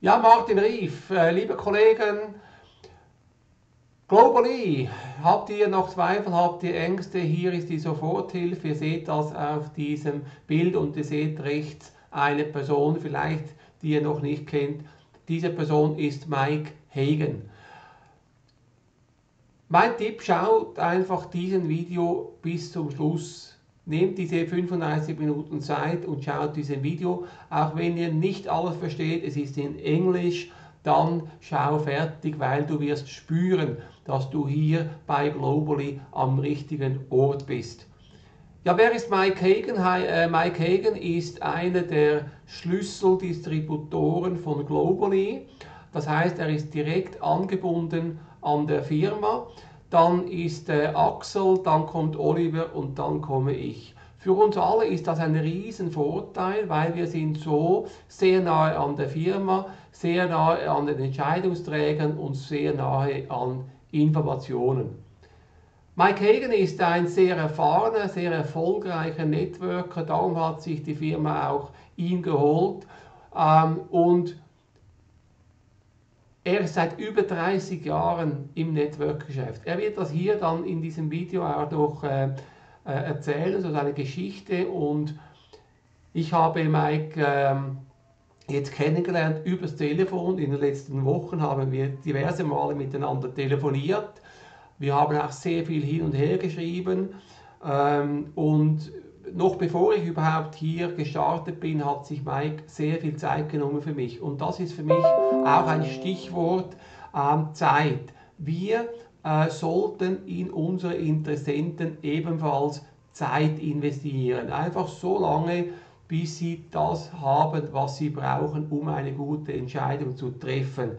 Ja, Martin Rief, liebe Kollegen, Globallee, habt ihr noch Zweifel, habt ihr Ängste? Hier ist die Soforthilfe. Ihr seht das auf diesem Bild und ihr seht rechts eine Person, vielleicht die ihr noch nicht kennt. Diese Person ist Mike Hagen. Mein Tipp, schaut einfach diesen Video bis zum Schluss. Nehmt diese 35 Minuten Zeit und schaut dieses Video. Auch wenn ihr nicht alles versteht, es ist in Englisch, dann schau fertig, weil du wirst spüren, dass du hier bei Globallee am richtigen Ort bist. Ja, wer ist Mike Hagen? Mike Hagen ist einer der Schlüsseldistributoren von Globallee. Das heißt, er ist direkt angebunden an der Firma. Dann ist Axel, dann kommt Oliver und dann komme ich. Für uns alle ist das ein Riesenvorteil, weil wir sind so sehr nahe an der Firma, sehr nahe an den Entscheidungsträgern und sehr nahe an Informationen. Mike Hagen ist ein sehr erfahrener, sehr erfolgreicher Networker, darum hat sich die Firma auch ihn geholt und er ist seit über 30 Jahren im Network-Geschäft. Er wird das hier dann in diesem Video auch noch erzählen, so seine Geschichte, und ich habe Mike jetzt kennengelernt übers Telefon. In den letzten Wochen haben wir diverse Male miteinander telefoniert. Wir haben auch sehr viel hin und her geschrieben und noch bevor ich überhaupt hier gestartet bin, hat sich Mike sehr viel Zeit genommen für mich. Und das ist für mich auch ein Stichwort Zeit. Wir sollten in unsere Interessenten ebenfalls Zeit investieren. Einfach so lange, bis sie das haben, was sie brauchen, um eine gute Entscheidung zu treffen.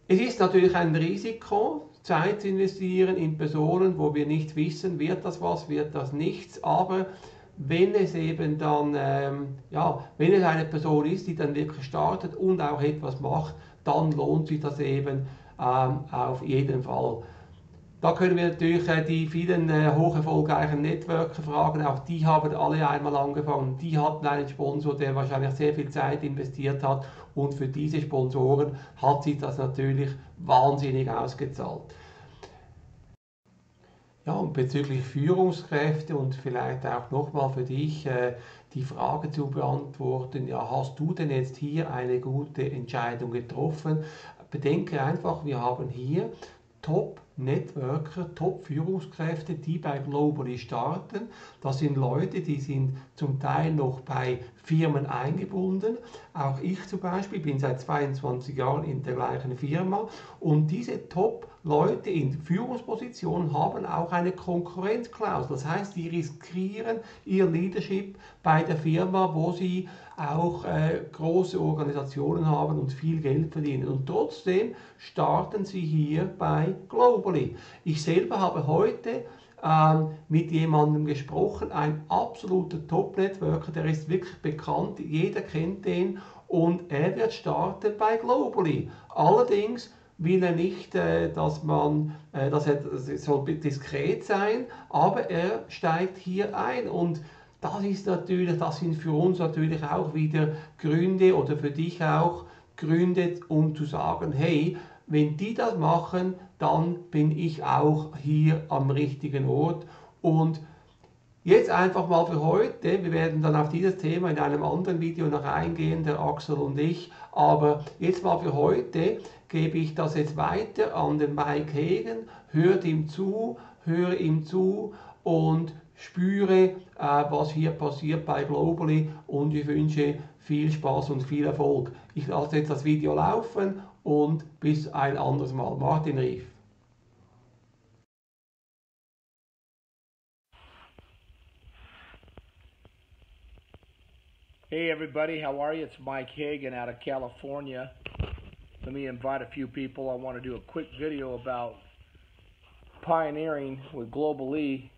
Es ist natürlich ein Risiko, Zeit zu investieren in Personen, wo wir nicht wissen, wird das was, wird das nichts, aber wenn es eben dann, wenn es eine Person ist, die dann wirklich startet und auch etwas macht, dann lohnt sich das eben auf jeden Fall. Da können wir natürlich die vielen hoch erfolgreichen Networker fragen, auch die haben alle einmal angefangen, die hatten einen Sponsor, der wahrscheinlich sehr viel Zeit investiert hat, und für diese Sponsoren hat sich das natürlich wahnsinnig ausgezahlt. Ja, und bezüglich Führungskräfte und vielleicht auch nochmal für dich die Frage zu beantworten, ja, hast du denn jetzt hier eine gute Entscheidung getroffen? Bedenke einfach, wir haben hier Top-Networker, Top-Führungskräfte, die bei Globallee starten. Das sind Leute, die sind zum Teil noch bei Firmen eingebunden. Auch ich zum Beispiel bin seit 22 Jahren in der gleichen Firma, und diese Top-Leute in Führungspositionen haben auch eine Konkurrenzklausel. Das heißt, die riskieren ihr Leadership bei der Firma, wo sie auch große Organisationen haben und viel Geld verdienen. Und trotzdem starten sie hier bei Globallee. Ich selber habe heute mit jemandem gesprochen, ein absoluter Top-Networker, der ist wirklich bekannt, jeder kennt den, und er wird starten bei Globallee. Allerdings will er nicht, dass es soll diskret sein, aber er steigt hier ein, und das sind für uns natürlich auch wieder Gründe, oder für dich auch Gründe, um zu sagen, hey, wenn die das machen, dann bin ich auch hier am richtigen Ort. Und jetzt einfach mal für heute, wir werden dann auf dieses Thema in einem anderen Video noch eingehen, der Axel und ich, aber jetzt mal für heute gebe ich das jetzt weiter an den Mike Hagen, hör ihm zu und spüre, was hier passiert bei Globallee, und ich wünsche viel Spaß und viel Erfolg. Ich lasse jetzt das Video laufen und bis ein anderes Mal. Martin Rief. Hey everybody, how are you? It's Mike Hagan out of California. Let me invite a few people. I want to do a quick video about pioneering with Globallee.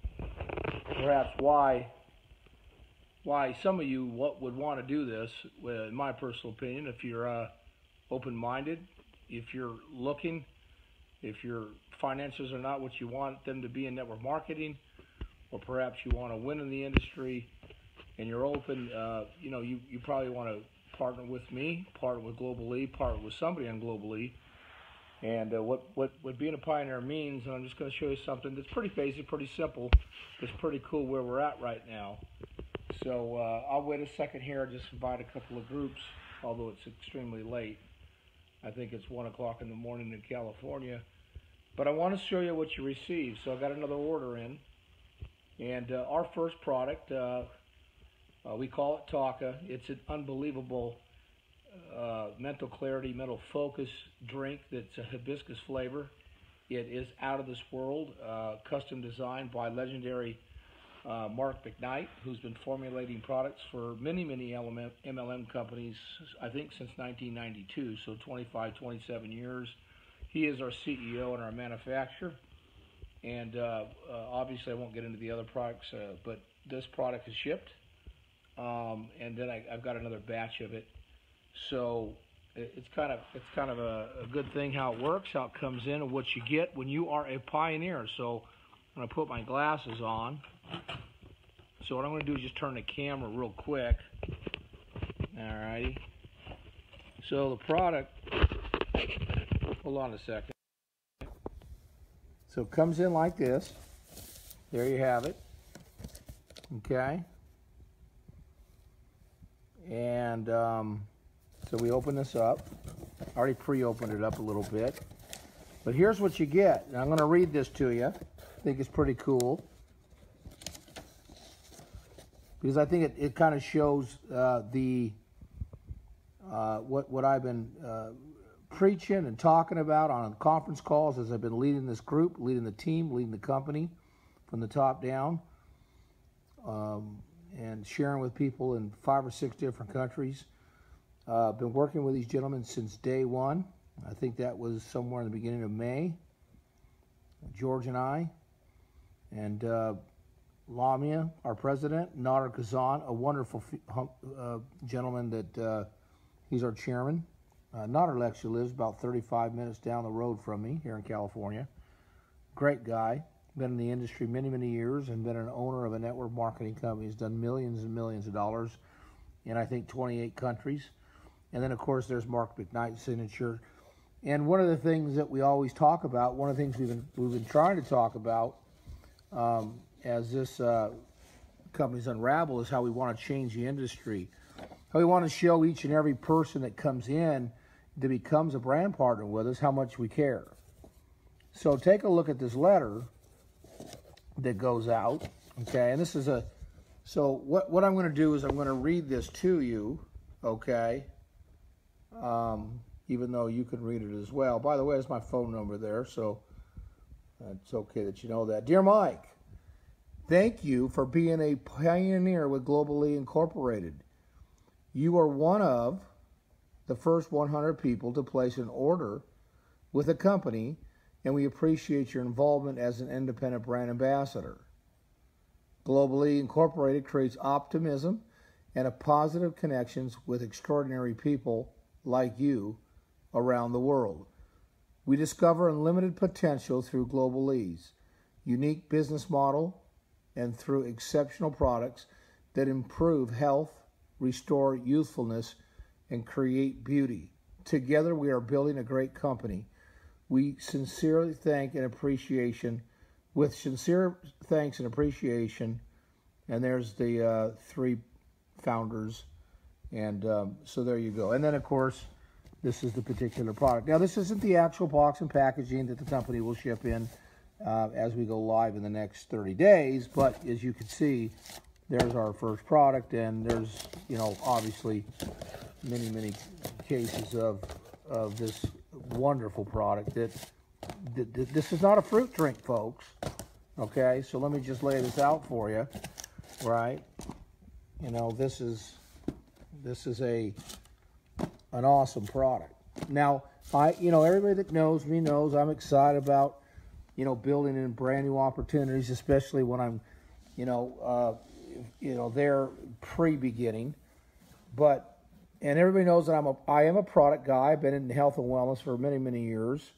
Perhaps why some of you would want to do this, in my personal opinion, if you're open-minded, if you're looking, if your finances are not what you want them to be in network marketing, or perhaps you want to win in the industry, and you're open, you probably want to partner with me, partner with Globallee, partner with somebody on Globallee. And what being a pioneer means, and I'm just going to show you something that's pretty basic, pretty simple. It's pretty cool where we're at right now. So I'll wait a second here, just invite a couple of groups, although it's extremely late. I think it's 1 o'clock in the morning in California. But I want to show you what you received. So I got another order in. And our first product, we call it Taka. It's an unbelievable mental clarity, mental focus drink that's a hibiscus flavor. It is out of this world, custom designed by legendary Mark McKnight, who's been formulating products for many MLM companies, I think since 1992, so 25, 27 years. He is our CEO and our manufacturer. And obviously I won't get into the other products, but this product is shipped. And then I've got another batch of it. So it's kind of a good thing how it works, how it comes in, and what you get when you are a pioneer. So I'm going to put my glasses on. So what I'm going to do is just turn the camera real quick. Alrighty. So the product, hold on a second. So it comes in like this. There you have it. Okay. And so we open this up. I already pre-opened it up a little bit. But here's what you get. And I'm going to read this to you. I think it's pretty cool. Because I think it kind of shows what I've been preaching and talking about on conference calls as I've been leading this group, leading the team, leading the company from the top down, and sharing with people in 5 or 6 different countries. Been working with these gentlemen since day one. I think that was somewhere in the beginning of May. George and I, and Lamia, our president, Nader Kazan, a wonderful gentleman that he's our chairman. Nader actually lives about 35 minutes down the road from me here in California. Great guy. Been in the industry many years and been an owner of a network marketing company. He's done millions and millions of dollars in, I think, 28 countries. And then, of course, there's Mark McKnight's signature. And one of the things that we always talk about, one of the things we've been trying to talk about as this company's unravel is how we want to change the industry. How we want to show each and every person that comes in that becomes a brand partner with us how much we care. So take a look at this letter that goes out, okay? And this is so what I'm going to do is I'm going to read this to you, okay? Even though you can read it as well. By the way, there's my phone number there, so it's okay that you know that. Dear Mike, thank you for being a pioneer with Globallee Incorporated. You are one of the first 100 people to place an order with a company, and we appreciate your involvement as an independent brand ambassador. Globallee Incorporated creates optimism and a positive connections with extraordinary people like you around the world. We discover unlimited potential through Globallee's unique business model and through exceptional products that improve health, restore youthfulness, and create beauty. Together we are building a great company. We sincerely thank and appreciation, with sincere thanks and appreciation, and there's the 3 founders, and so there you go. And then, of course, this is the particular product. Now, this isn't the actual box and packaging that the company will ship in as we go live in the next 30 days, but as you can see, there's our first product, and there's, you know, obviously many cases of this wonderful product that this is not a fruit drink, folks. Okay, so let me just lay this out for you, right? You know, this is an awesome product. Now, everybody that knows me knows I'm excited about, building in brand new opportunities, especially when I'm, there pre-beginning. And everybody knows that I am a product guy. I've been in health and wellness for many years.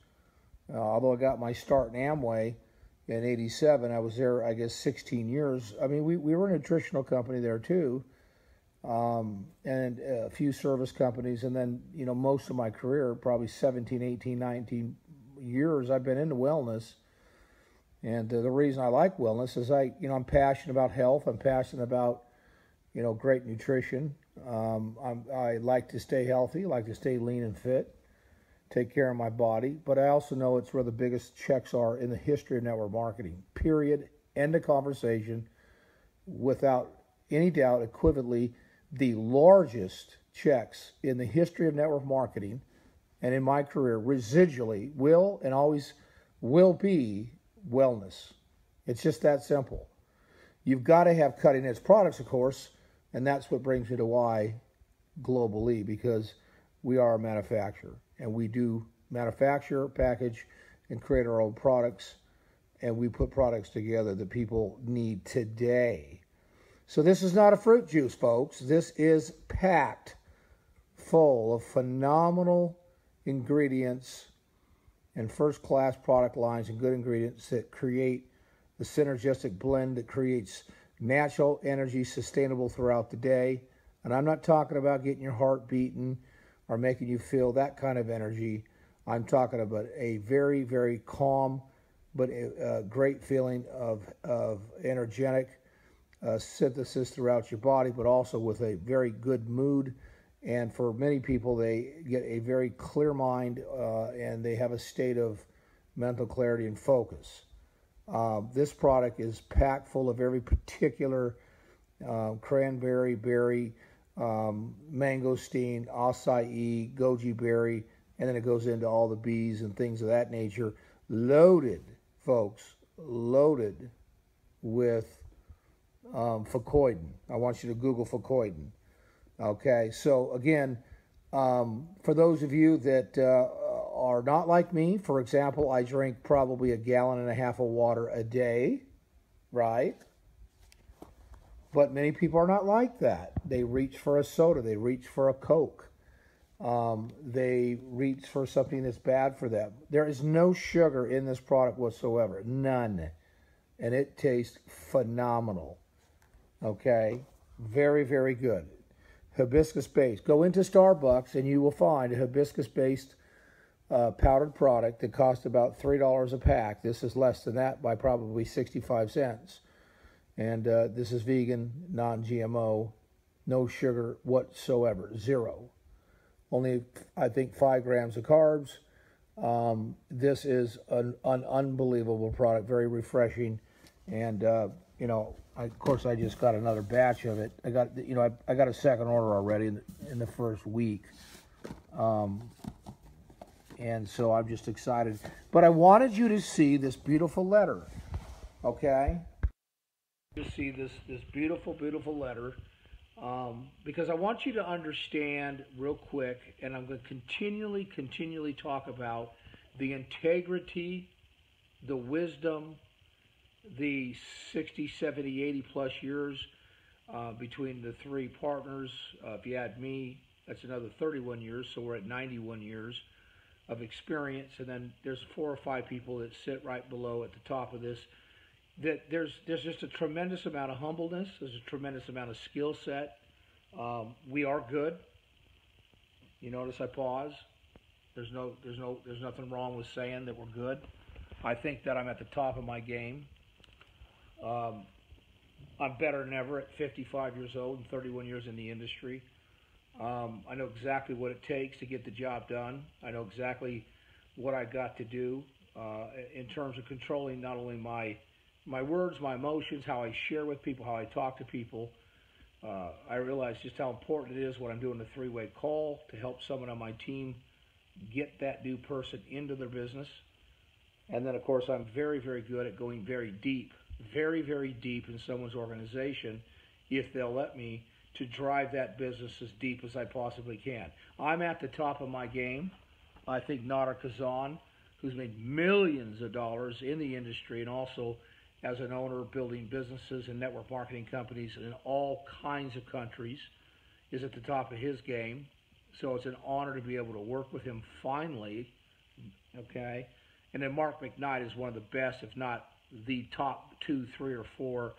Although I got my start in Amway in '87, I was there, I guess, 16 years. I mean, we were a nutritional company there too. and a few service companies. And then, most of my career, probably 17, 18, 19 years, I've been into wellness. And the reason I like wellness is I'm passionate about health. I'm passionate about, great nutrition. I like to stay healthy, like to stay lean and fit, take care of my body. But I also know it's where the biggest checks are in the history of network marketing. Period. End of conversation. Without any doubt, equivalently, the largest checks in the history of network marketing and in my career residually will and always will be wellness. It's just that simple. You've got to have cutting edge products, of course, and that's what brings me to why Globallee, because we are a manufacturer and we do manufacture, package, and create our own products, and we put products together that people need today. So this is not a fruit juice, folks. This is packed full of phenomenal ingredients and first-class product lines and good ingredients that create the synergistic blend that creates natural energy sustainable throughout the day. And I'm not talking about getting your heart beating or making you feel that kind of energy. I'm talking about a very, very calm but a great feeling of energetic synthesis throughout your body, but also with a very good mood. And for many people, they get a very clear mind and they have a state of mental clarity and focus. This product is packed full of every particular cranberry, berry, mangosteen, acai, goji berry, and then it goes into all the bees and things of that nature. Loaded, folks, loaded with fucoidan. I want you to Google fucoidan. Okay, so again, for those of you that are not like me, for example, I drink probably 1.5 gallons of water a day, right? But many people are not like that. They reach for a soda. They reach for a Coke. They reach for something that's bad for them. There is no sugar in this product whatsoever. None. And it tastes phenomenal. Okay? Very, very good. Hibiscus-based. Go into Starbucks and you will find a hibiscus-based powdered product that costs about $3 a pack. This is less than that by probably 65 cents. And this is vegan, non-GMO, no sugar whatsoever, zero. Only, I think, 5 grams of carbs. This is an unbelievable product, very refreshing. And, of course, I just got another batch of it. I got a second order already in the first week. And so I'm just excited. But I wanted you to see this beautiful letter, okay? To see this beautiful, beautiful letter. Because I want you to understand real quick, and I'm going to continually talk about the integrity, the wisdom, the 60, 70, 80 plus years between the 3 partners. If you add me, that's another 31 years, so we're at 91 years of experience. And then there's 4 or 5 people that sit right below at the top of this. That there's just a tremendous amount of humbleness. There's a tremendous amount of skill set. We are good. You notice I pause. There's nothing wrong with saying that we're good. I think that I'm at the top of my game. I'm better than ever at 55 years old and 31 years in the industry. I know exactly what it takes to get the job done. I know exactly what I got to do in terms of controlling not only my words, my emotions, how I share with people, how I talk to people. I realize just how important it is when I'm doing a 3-way call to help someone on my team get that new person into their business. And then, of course, I'm very, very good at going very deep in someone's organization, if they'll let me, to drive that business as deep as I possibly can. I'm at the top of my game. I think Nader Kazan, who's made millions of dollars in the industry and also as an owner building businesses and network marketing companies in all kinds of countries, is at the top of his game. So it's an honor to be able to work with him finally, okay? And then Mark McKnight is one of the best, if not the top 2, 3, or 4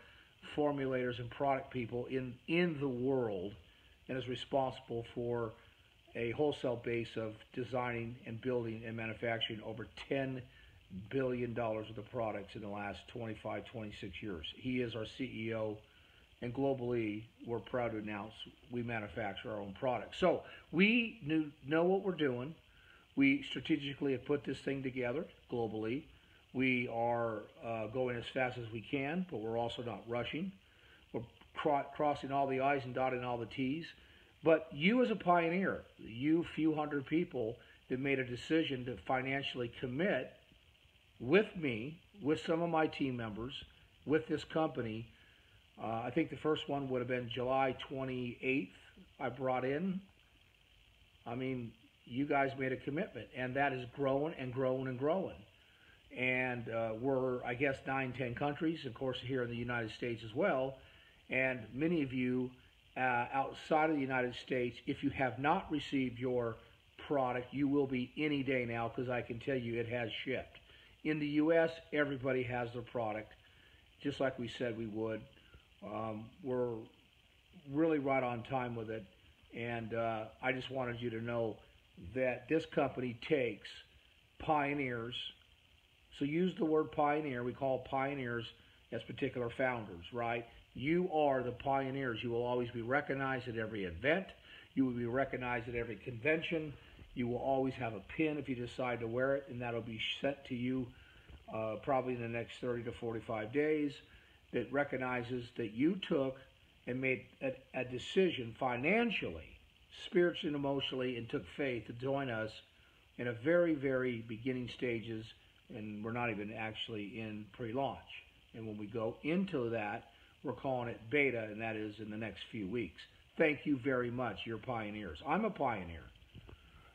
formulators and product people in the world and is responsible for a wholesale base of designing and building and manufacturing over $10 billion worth of products in the last 25, 26 years. He is our CEO, and Globallee, we're proud to announce we manufacture our own products. So we know what we're doing. We strategically have put this thing together, Globallee. We are going as fast as we can, but we're also not rushing. We're crossing all the I's and dotting all the T's. But you as a pioneer, you few hundred people that made a decision to financially commit with me, with some of my team members, with this company. I think the first one would have been July 28th I brought in. I mean, you guys made a commitment, and that is growing and growing and growing. And we're, I guess, 9, 10 countries, of course, here in the United States as well. And many of you outside of the United States, if you have not received your product, you will be any day now, because I can tell you it has shipped. In the U.S., everybody has their product, just like we said we would. We're really right on time with it, and I just wanted you to know that this company takes pioneers. So use the word pioneer. We call pioneers as particular founders, right? You are the pioneers. You will always be recognized at every event. You will be recognized at every convention. You will always have a pin if you decide to wear it, and that'll be sent to you probably in the next 30 to 45 days, that recognizes that you took and made a decision financially, spiritually and emotionally, and took faith to join us in a very, very beginning stages, and we're not even actually in pre-launch. And when we go into that, we're calling it beta, and that is in the next few weeks. Thank you very much. You're pioneers. I'm a pioneer.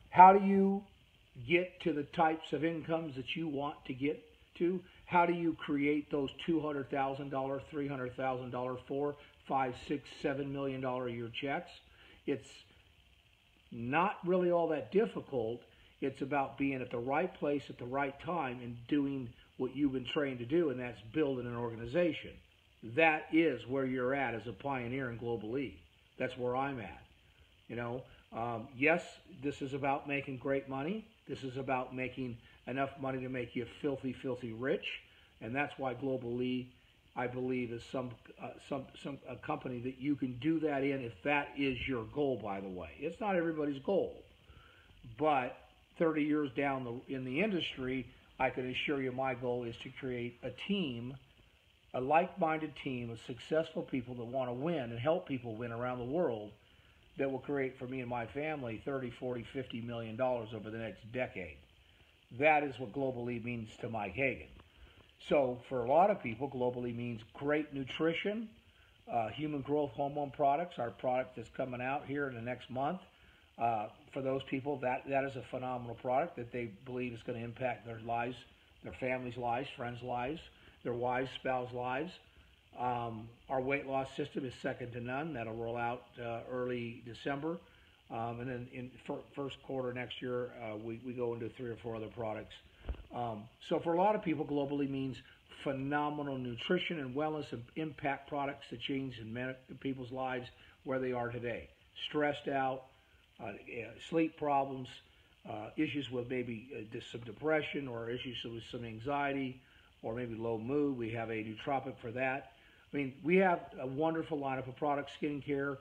How do you get to the types of incomes that you want to get to? How do you create those $200,000, $300,000, $4, $5, $6, $7 million a year checks? It's not really all that difficult. It's about being at the right place at the right time and doing what you've been trained to do, and that's building an organization. That is where you're at as a pioneer in Globallee. That's where I'm at. You know, yes, this is about making great money. This is about making enough money to make you filthy, filthy rich, and that's why Globallee, I believe, is a company that you can do that in if that is your goal. By the way, it's not everybody's goal, but 30 years down in the industry, I can assure you my goal is to create a team, a like-minded team of successful people that want to win and help people win around the world, that will create for me and my family $30, $40, $50 million over the next decade. That is what Globallee means to Mike Hagan. So for a lot of people, Globallee means great nutrition, human growth hormone products, our product that's coming out here in the next month. For those people, that is a phenomenal product that they believe is going to impact their lives, their families' lives, friends' lives, their wives, spouse lives. Our weight loss system is second to none. That'll roll out early December. And then in first quarter next year, we go into 3 or 4 other products. So for a lot of people, Globallee means phenomenal nutrition and wellness and impact products that change in people's lives where they are today. Stressed out, sleep problems, issues with maybe some depression, or issues with some anxiety, or maybe low mood. We have a nootropic for that. I mean, we have a wonderful lineup of products, skincare,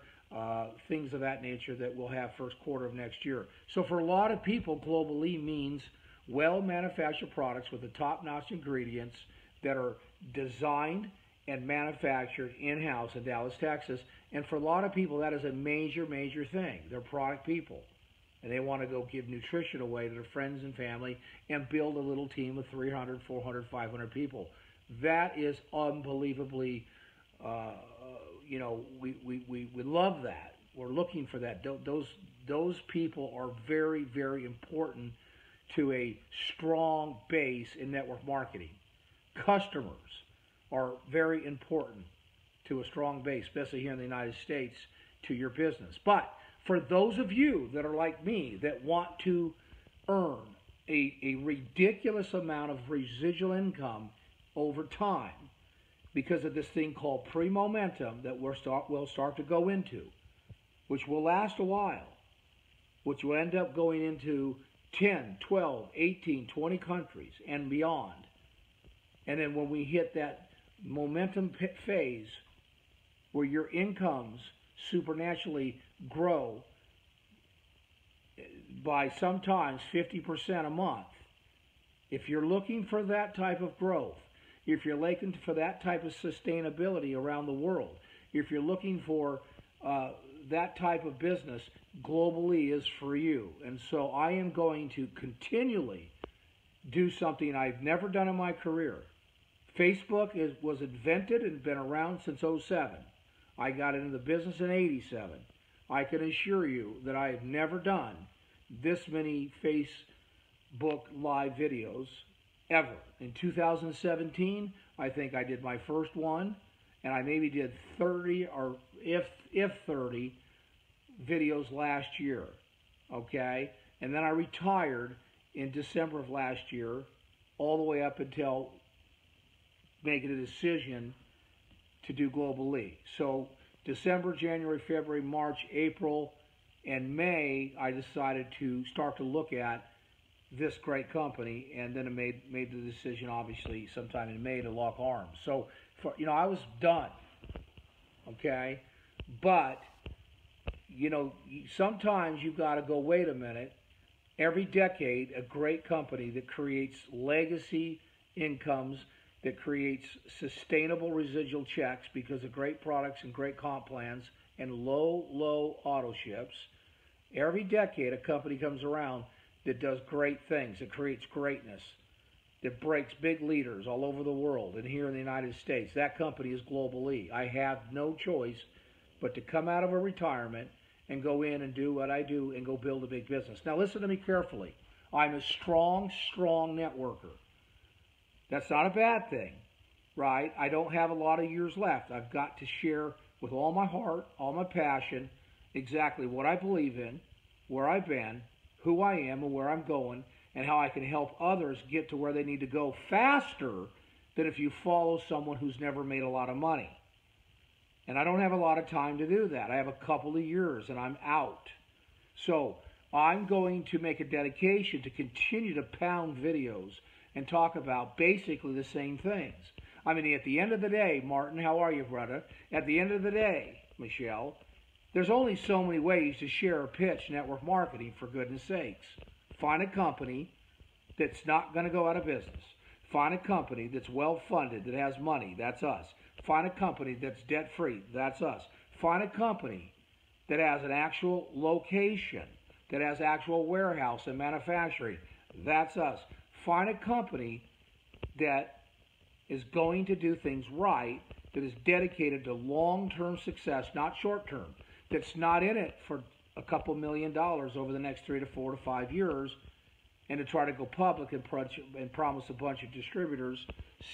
things of that nature that we'll have first quarter of next year. So for a lot of people, Globallee means well-manufactured products with the top-notch ingredients that are designed and manufactured in-house in Dallas, Texas. And for a lot of people, that is a major, major thing. They're product people, and they want to go give nutrition away to their friends and family and build a little team of 300, 400, 500 people. That is unbelievably, we love that. We're looking for that. Those people are very, very important to a strong base in network marketing. Customers are very important to a strong base, especially here in the United States, to your business. But for those of you that are like me, that want to earn a ridiculous amount of residual income over time because of this thing called pre-momentum that we'll start to go into, which will last a while, which will end up going into 10, 12, 18, 20 countries and beyond. And then when we hit that momentum phase where your incomes supernaturally grow by sometimes 50% a month, if you're looking for that type of growth, if you're looking for that type of sustainability around the world, if you're looking for that type of business, Globallee is for you. And so I am going to continually do something I've never done in my career. Facebook was invented and been around since '07. I got into the business in '87. I can assure you that I have never done this many Facebook live videos ever. In 2017, I think I did my first one, and I maybe did 30 or if 30 videos last year, okay? And then I retired in December of last year, all the way up until making a decision to do Globallee. So December, January, February, March, April, and May, I decided to start to look at this great company, and then I made the decision, obviously, sometime in May to lock arms. So, I was done, okay? But, sometimes you've got to go, wait a minute. Every decade, a great company that creates legacy incomes, that creates sustainable residual checks because of great products and great comp plans and low auto ships. Every decade, a company comes around that does great things, that creates greatness, that breaks big leaders all over the world and here in the United States. That company is Globallee. I have no choice but to come out of a retirement and go in and do what I do and go build a big business. Now listen to me carefully. I'm a strong networker. That's not a bad thing, right? I don't have a lot of years left. I've got to share with all my heart, all my passion, exactly what I believe in, where I've been, who I am, and where I'm going, and how I can help others get to where they need to go faster than if you follow someone who's never made a lot of money. And I don't have a lot of time to do that. I have a couple of years, and I'm out. So I'm going to make a dedication to continue to pound videos and talk about basically the same things. I mean, at the end of the day, Martin, how are you, brother? At the end of the day, Michelle, there's only so many ways to share or pitch network marketing, for goodness sakes. Find a company that's not going to go out of business. Find a company that's well-funded, that has money. That's us. Find a company that's debt-free. That's us. Find a company that has an actual location, that has actual warehouse and manufacturing. That's us. Find a company that is going to do things right, that is dedicated to long-term success, not short-term, that's not in it for a couple $1 million over the next 3 to 4 to 5 years and to try to go public and promise a bunch of distributors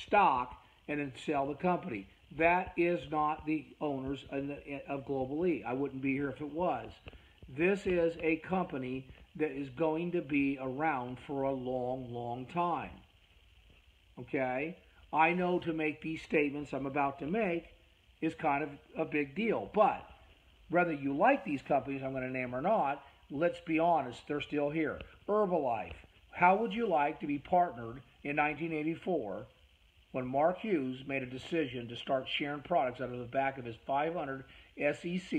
stock and then sell the company. That is not the owners of Globallee. I wouldn't be here if it was. This is a company that is going to be around for a long time. Okay? I know to make these statements I'm about to make is kind of a big deal, but whether you like these companies I'm going to name or not, let's be honest, they're still here. Herbalife. How would you like to be partnered in 1984 when Mark Hughes made a decision to start sharing products out of the back of his 500 SEC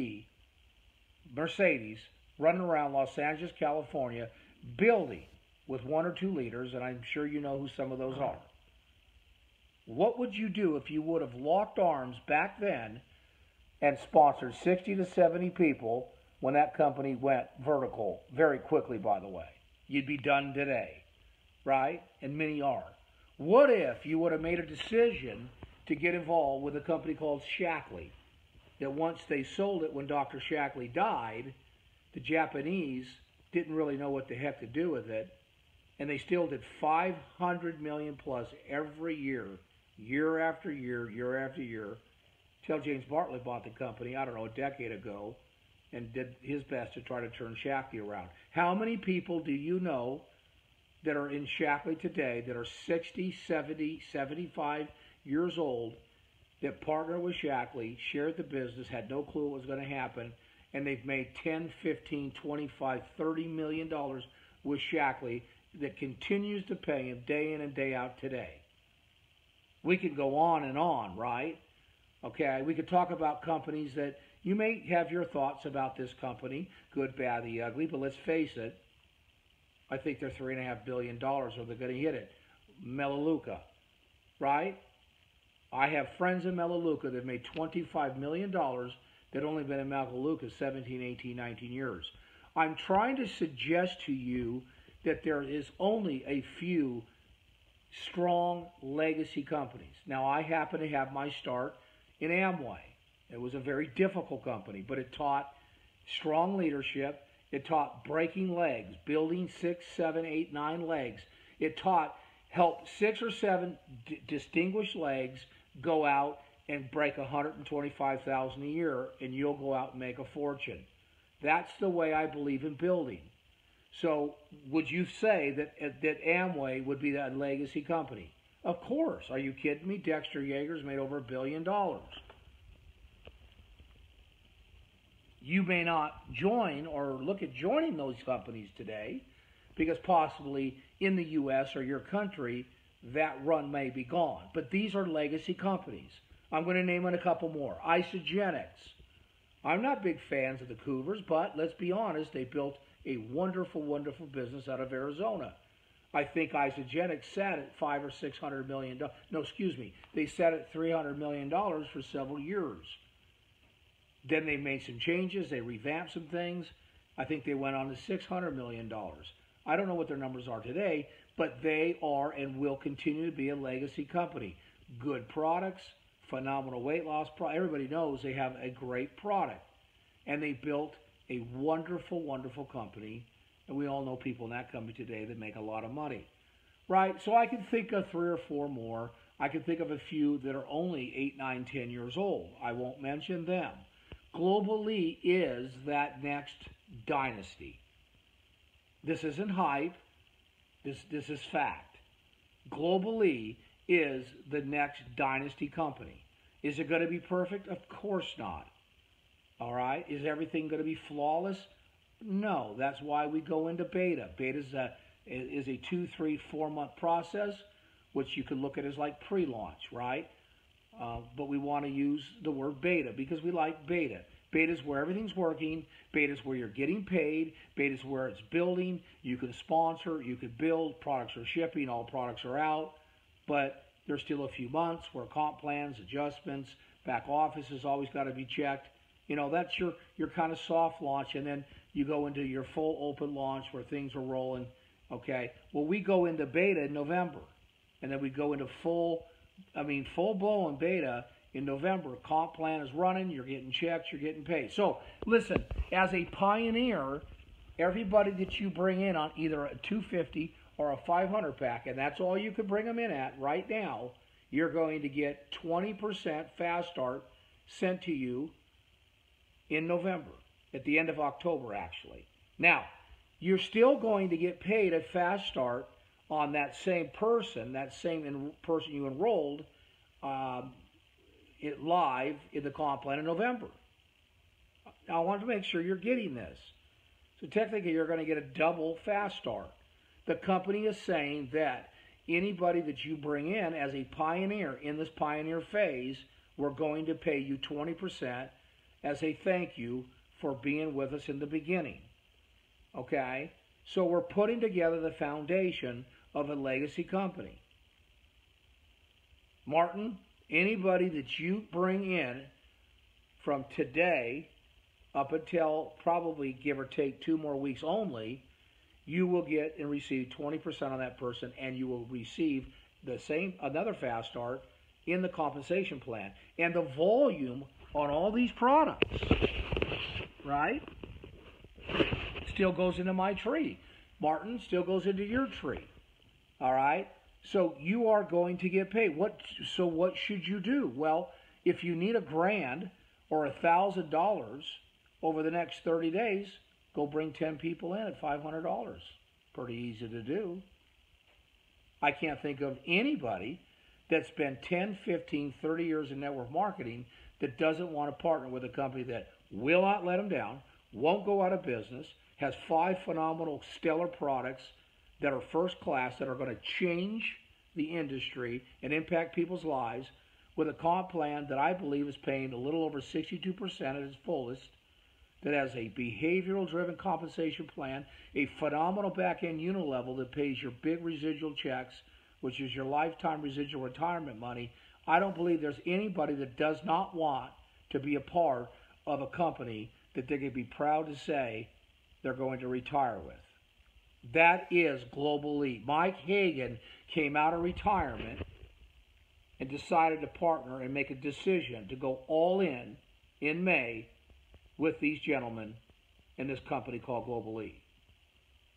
Mercedes running around Los Angeles, California, building with 1 or 2 leaders, and I'm sure you know who some of those are. What would you do if you would have locked arms back then and sponsored 60 to 70 people when that company went vertical very quickly, by the way? You'd be done today, right? And many are. What if you would have made a decision to get involved with a company called Shackley, that once they sold it, when Dr. Shackley died, the Japanese didn't really know what the heck to do with it, and they still did 500 million plus every year, year after year, year after year, till James Bartlett bought the company, I don't know, a decade ago, and did his best to try to turn Shackley around. How many people do you know that are in Shackley today that are 60, 70, 75 years old, that partnered with Shackley, shared the business, had no clue what was going to happen, and they've made 10, 15, 25, 30 million dollars with Shackley that continues to pay him day in and day out today. We could go on, right? Okay, we could talk about companies that you may have your thoughts about this company, good, bad, the ugly, but let's face it, I think they're $3.5 billion or they're going to hit it. Melaleuca, right? I have friends in Melaleuca that made $25 million that only been in Melaleuca 17, 18, 19 years. I'm trying to suggest to you that there is only a few strong legacy companies. Now, I happen to have my start in Amway. It was a very difficult company, but it taught strong leadership. It taught breaking legs, building 6, 7, 8, 9 legs. It taught help 6 or 7 distinguished legs go out and break $125,000 a year, and you'll go out and make a fortune. That's the way I believe in building. So would you say that Amway would be that legacy company? Of course. Are you kidding me? Dexter Yeager's made over $1 billion. You may not join or look at joining those companies today because possibly in the U.S. or your country, that run may be gone. But these are legacy companies. I'm going to name a couple more. Isogenics. I'm not big fans of the Cougars, but let's be honest, they built a wonderful, wonderful business out of Arizona. I think Isogenics sat at $500 or $600 million. No, excuse me. They sat at $300 million for several years. Then they made some changes. They revamped some things. I think they went on to $600 million. I don't know what their numbers are today, but they are and will continue to be a legacy company. Good products, phenomenal weight loss. Everybody knows they have a great product. And they built a wonderful, wonderful company. And we all know people in that company today that make a lot of money. Right? So I can think of 3 or 4 more. I can think of a few that are only 8, 9, 10 years old. I won't mention them. Globallee is that next dynasty. This isn't hype. This is fact. Globallee is the next dynasty company. Is it going to be perfect? Of course not. All right? Is everything going to be flawless? No. That's why we go into beta. Beta is a 2, 3, 4 month process, which you could look at as like pre-launch, right? But we want to use the word beta because we like beta. Beta is where everything's working. Beta is where you're getting paid. Beta is where it's building. You can sponsor. You can build. Products are shipping. All products are out. But there's still a few months where comp plans, adjustments, back office has always got to be checked. You know, that's your kind of soft launch. And then you go into your full open launch where things are rolling. Okay. Well, we go into beta in November. And then we go into full-blown beta in November. Comp plan is running. You're getting checks. You're getting paid. So, listen, as a pioneer, everybody that you bring in on either a 250 or a 500 pack, and that's all you could bring them in at right now, you're going to get 20% fast start sent to you in November, at the end of October, actually. Now, you're still going to get paid a fast start on that same person you enrolled live in the comp plan in November. Now, I want to make sure you're getting this. So technically, you're going to get a double fast start. The company is saying that anybody that you bring in as a pioneer in this pioneer phase, we're going to pay you 20% as a thank you for being with us in the beginning. Okay? So we're putting together the foundation of a legacy company. Martin, anybody that you bring in from today up until probably give or take 2 more weeks only, you will get and receive 20% on that person, and you will receive another fast start in the compensation plan. And the volume on all these products, right, still goes into my tree. Martin, still goes into your tree. All right? So you are going to get paid. So what should you do? Well, if you need $1,000 or $1,000 over the next 30 days, go bring 10 people in at $500. Pretty easy to do. I can't think of anybody that's been 10, 15, 30 years in network marketing that doesn't want to partner with a company that will not let them down, won't go out of business, has 5 phenomenal stellar products that are first class, that are going to change the industry and impact people's lives, with a comp plan that I believe is paying a little over 62% at its fullest, that has a behavioral driven compensation plan, a phenomenal back-end unit level that pays your big residual checks, which is your lifetime residual retirement money. I don't believe there's anybody that does not want to be a part of a company that they can be proud to say they're going to retire with. That is Globallee. Mike Hagan came out of retirement and decided to partner and make a decision to go all in May with these gentlemen in this company called Globallee.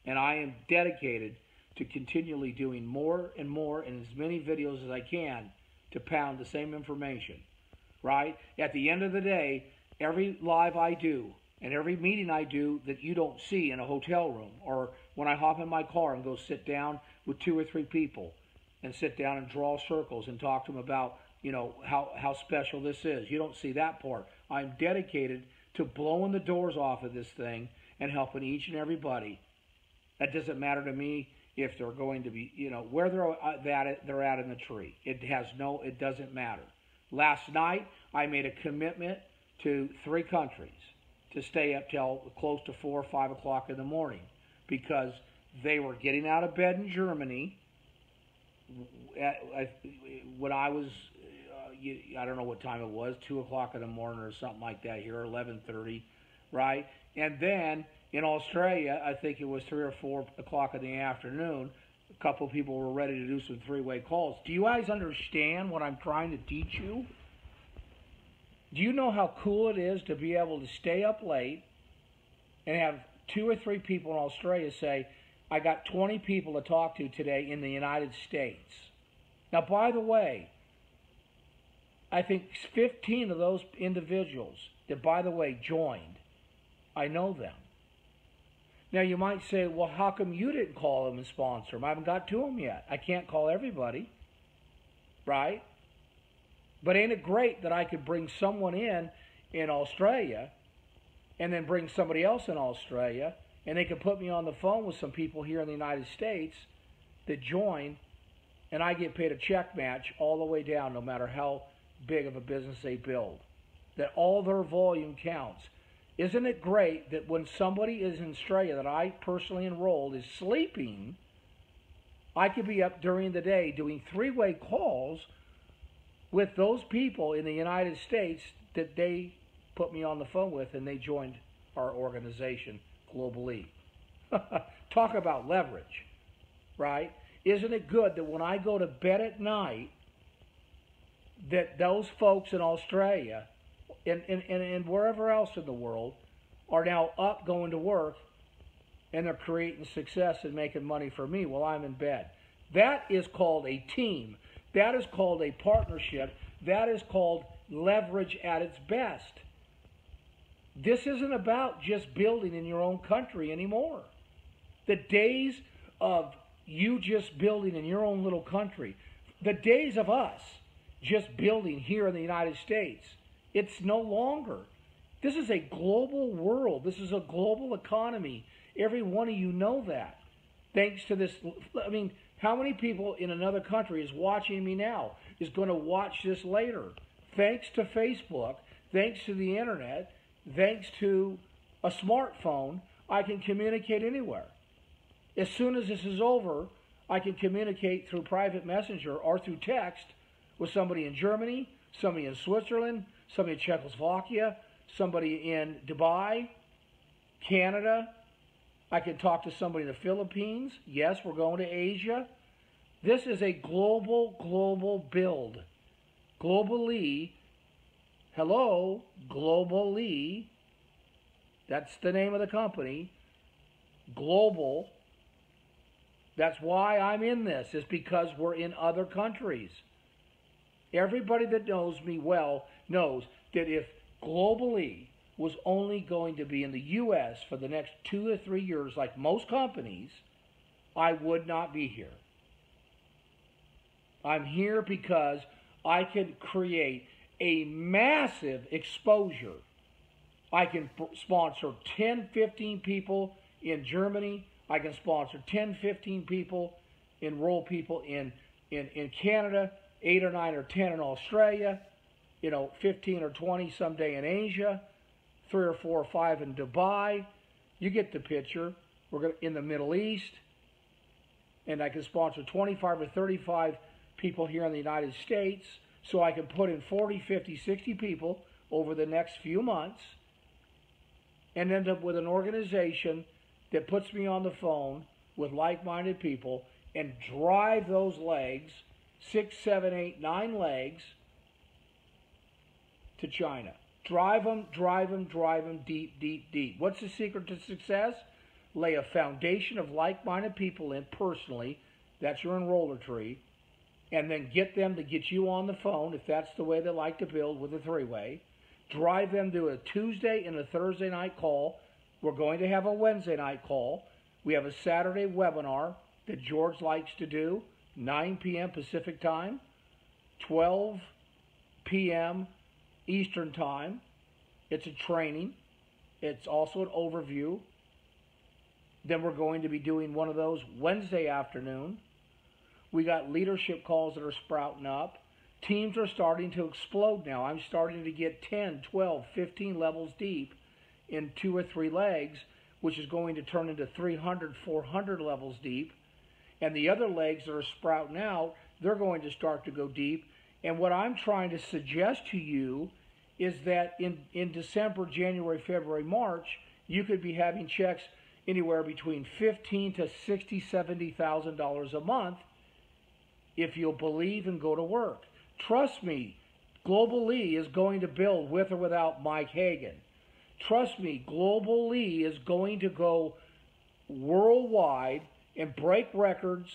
And I am dedicated to continually doing more and more and as many videos as I can to pound the same information, right? At the end of the day, every live I do and every meeting I do that you don't see in a hotel room, or when I hop in my car and go sit down with 2 or 3 people and sit down and draw circles and talk to them about, you know, how special this is. You don't see that part. I'm dedicated to blowing the doors off of this thing and helping each and everybody. That doesn't matter to me if they're going to be, you know, where they're at in the tree. It doesn't matter. Last night, I made a commitment to 3 countries to stay up till close to 4 or 5 o'clock in the morning, because they were getting out of bed in Germany when I was, I don't know what time it was, 2 o'clock in the morning or something like that here, 11:30, right? And then in Australia, I think it was 3 or 4 o'clock in the afternoon, a couple of people were ready to do some 3-way calls. Do you guys understand what I'm trying to teach you? Do you know how cool it is to be able to stay up late and have 2 or 3 people in Australia say, I got 20 people to talk to today in the United States. Now, by the way, I think 15 of those individuals that, by the way, joined, I know them. Now, you might say, well, how come you didn't call them and sponsor them? I haven't got to them yet. I can't call everybody, right? But ain't it great that I could bring someone in Australia and then bring somebody else in Australia, and they could put me on the phone with some people here in the United States that join, and I get paid a check match all the way down, no matter how big of a business they build, that all their volume counts. Isn't it great that when somebody is in Australia that I personally enrolled is sleeping, I could be up during the day doing 3-way calls with those people in the United States that they put me on the phone with, and they joined our organization, Globallee. Talk about leverage, right? Isn't it good that when I go to bed at night, that those folks in Australia and wherever else in the world are now up going to work, and they're creating success and making money for me while I'm in bed? That is called a team. That is called a partnership. That is called leverage at its best. This isn't about just building in your own country anymore. The days of you just building in your own little country, the days of us just building here in the United States, it's no longer. This is a global world. This is a global economy. Every one of you know that. Thanks to this, I mean, how many people in another country is watching me now, is going to watch this later? Thanks to Facebook, thanks to the internet, thanks to a smartphone, I can communicate anywhere. As soon as this is over, I can communicate through private messenger or through text with somebody in Germany, somebody in Switzerland, somebody in Czechoslovakia, somebody in Dubai, Canada. I can talk to somebody in the Philippines. Yes, we're going to Asia. This is a global build. Globallee, hello, Globallee, that's the name of the company, global. That's why I'm in this, is because we're in other countries. Everybody that knows me well knows that if Globallee was only going to be in the U.S. for the next 2 or 3 years, like most companies, I would not be here. I'm here because I can create a massive exposure I can sponsor 10, 15 people in Germany. I can sponsor 10, 15 people, enroll people in Canada, 8 or 9 or 10 in Australia, 15 or 20 someday in Asia, 3 or 4 or 5 in Dubai. You get the picture. We're in the Middle East, and I can sponsor 25 or 35 people here in the United States, so I can put in 40, 50, 60 people over the next few months and end up with an organization that puts me on the phone with like-minded people and drive those legs, 6, 7, 8, 9 legs, to China. Drive them deep, deep, deep. What's the secret to success? Lay a foundation of like-minded people in personally. That's your enroller tree. And then get them to get you on the phone, if that's the way they like to build with a three-way. Drive them to a Tuesday and a Thursday night call. We're going to have a Wednesday night call. We have a Saturday webinar that George likes to do, 9 p.m. Pacific time, 12 p.m. Eastern time. It's a training. It's also an overview. Then we're going to be doing one of those Wednesday afternoon. We got leadership calls that are sprouting up. Teams are starting to explode now. I'm starting to get 10, 12, 15 levels deep in 2 or 3 legs, which is going to turn into 300, 400 levels deep. And the other legs that are sprouting out, they're going to start to go deep. And what I'm trying to suggest to you is that in December, January, February, March, you could be having checks anywhere between $15,000 to $60,000, $70,000 a month if you'll believe and go to work. Trust me, Globallee is going to build with or without Mike Hagan. Trust me, Globallee is going to go worldwide and break records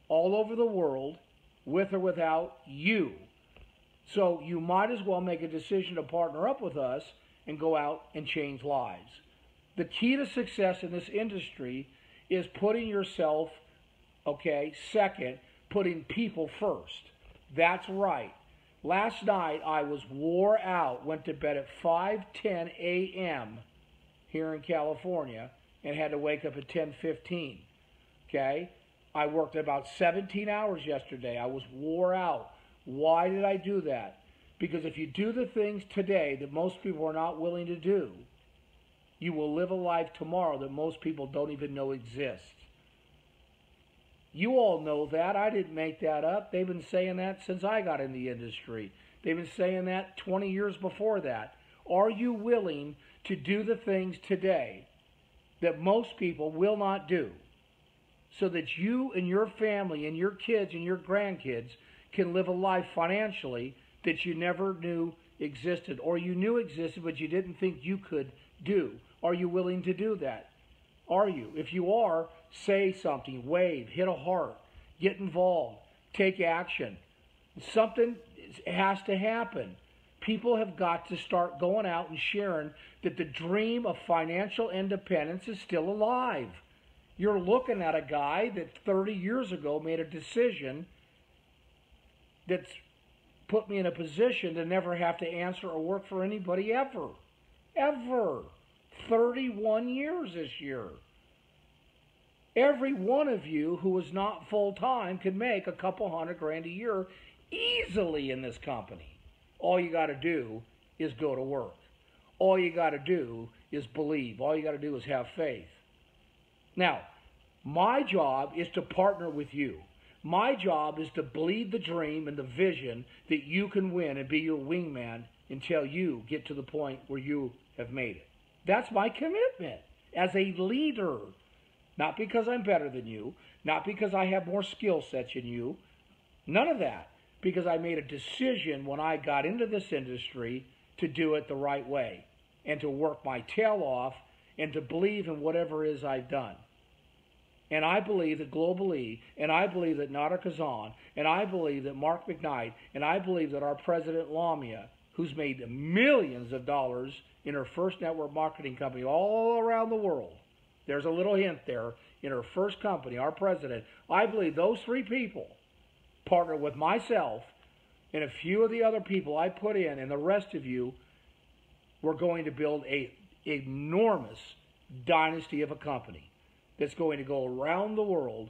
all over the world with or without you. So you might as well make a decision to partner up with us and go out and change lives. The key to success in this industry is putting yourself, second, putting people first. That's right. Last night I was wore out, went to bed at 5:10 a.m. here in California and had to wake up at 10:15. Okay? I worked about 17 hours yesterday. I was wore out. Why did I do that? Because if you do the things today that most people are not willing to do, you will live a life tomorrow that most people don't even know exists. You all know that. I didn't make that up. They've been saying that since I got in the industry. They've been saying that 20 years before that. Are you willing to do the things today that most people will not do so that you and your family and your kids and your grandkids can live a life financially that you never knew existed, or you knew existed but you didn't think you could do? Are you willing to do that? Are you? If you are, say something, wave, hit a heart, get involved, take action. Something has to happen. People have got to start going out and sharing that the dream of financial independence is still alive. You're looking at a guy that 30 years ago made a decision that's put me in a position to never have to answer or work for anybody ever. Ever. 31 years this year. Every one of you who is not full-time can make a couple $100,000 a year easily in this company. All you got to do is go to work. All you got to do is believe. All you got to do is have faith. Now, my job is to partner with you. My job is to bleed the dream and the vision that you can win and be your wingman until you get to the point where you have made it. That's my commitment as a leader. Not because I'm better than you, not because I have more skill sets than you, none of that. Because I made a decision when I got into this industry to do it the right way and to work my tail off and to believe in whatever it is I've done. And I believe that Globallee, and I believe that Nader Kazan, and I believe that Mark McKnight, and I believe that our president Lamia, who's made millions of dollars in her first network marketing company all around the world. There's a little hint there. In her first company, our president, I believe those 3 people partner with myself and a few of the other people I put in, and the rest of you we're going to build a enormous dynasty of a company that's going to go around the world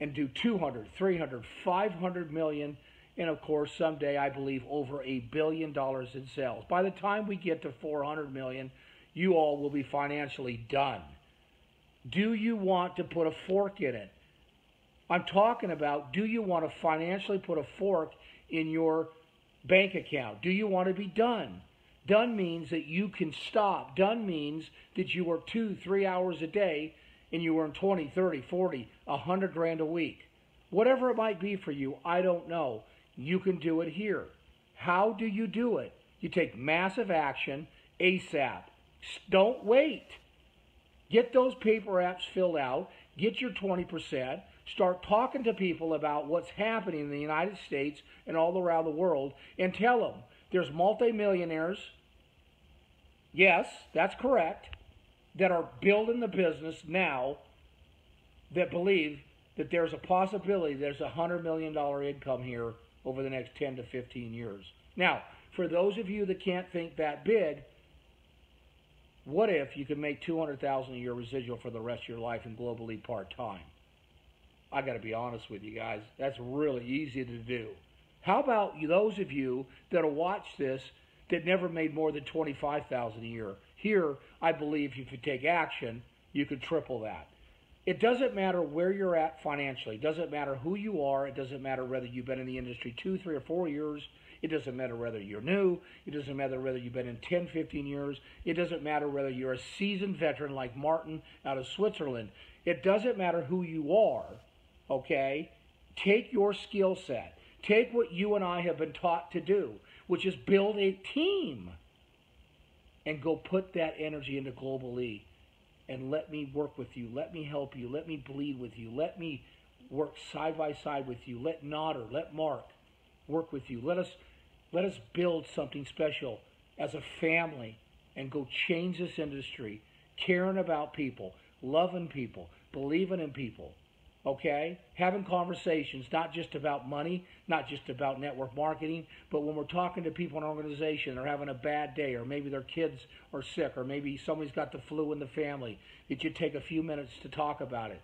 and do 200, 300, 500 million, and of course someday I believe over $1 billion in sales. By the time we get to 400 million, you all will be financially done. Do you want to put a fork in it? I'm talking about, do you want to financially put a fork in your bank account? Do you want to be done? Done means that you can stop. Done means that you work 2-3 hours a day and you earn 20, 30, 40, 100 grand a week. Whatever it might be for you, I don't know. You can do it here. How do you do it? You take massive action ASAP. Don't wait. Get those paper apps filled out. Get your 20%. Start talking to people about what's happening in the United States and all around the world, and tell them there's multimillionaires, yes, that's correct, that are building the business now that believe that there's a possibility there's $100 million income here over the next 10 to 15 years. Now, for those of you that can't think that big, what if you could make $200,000 a year residual for the rest of your life in Globallee part-time? I got to be honest with you guys, that's really easy to do. How about those of you that'll watch this that never made more than $25,000 a year? Here, I believe if you take action, you could triple that. It doesn't matter where you're at financially. It doesn't matter who you are. It doesn't matter whether you've been in the industry 2, 3, or 4 years. It doesn't matter whether you're new. It doesn't matter whether you've been in 10, 15 years. It doesn't matter whether you're a seasoned veteran like Martin out of Switzerland. It doesn't matter who you are, okay? Take your skill set. Take what you and I have been taught to do, which is build a team, and go put that energy into Globallee. And let me work with you. Let me help you. Let me bleed with you. Let me work side by side with you. Let Nodder, let Mark work with you. Let us build something special as a family and go change this industry, caring about people, loving people, believing in people, okay? Having conversations, not just about money, not just about network marketing, but when we're talking to people in an organization, they're having a bad day, or maybe their kids are sick, or maybe somebody's got the flu in the family, that you take a few minutes to talk about it,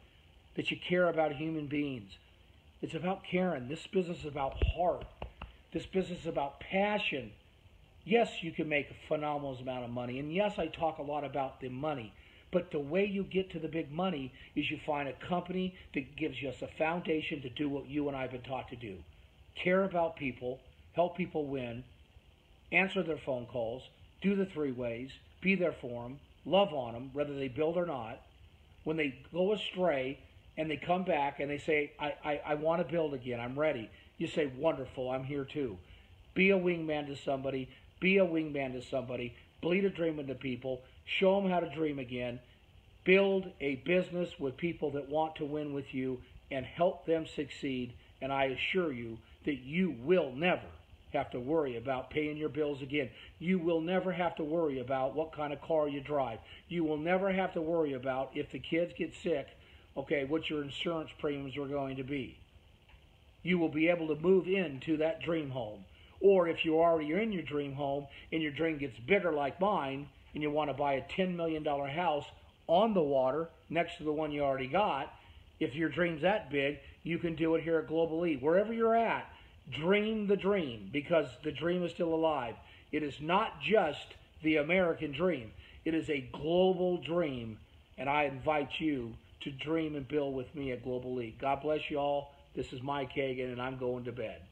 that you care about human beings. It's about caring. This business is about heart. This business is about passion. Yes, you can make a phenomenal amount of money, and yes, I talk a lot about the money. But the way you get to the big money is you find a company that gives you a foundation to do what you and I have been taught to do. Care about people, help people win, answer their phone calls, do the 3 ways, be there for them, love on them, whether they build or not. When they go astray and they come back and they say, I want to build again, I'm ready. You say, wonderful, I'm here too. Be a wingman to somebody, be a wingman to somebody, bleed a dream into people, show them how to dream again, build a business with people that want to win with you and help them succeed, and I assure you that you will never have to worry about paying your bills again. You will never have to worry about what kind of car you drive. You will never have to worry about if the kids get sick, okay, what your insurance premiums are going to be. You will be able to move into that dream home. Or if you already are in your dream home and your dream gets bigger like mine, and you want to buy a $10 million house on the water next to the one you already got, if your dream's that big, you can do it here at Globallee. Wherever you're at, dream the dream, because the dream is still alive. It is not just the American dream. It is a global dream, and I invite you to dream and build with me at Globallee. God bless you all. This is Mike Hagan, and I'm going to bed.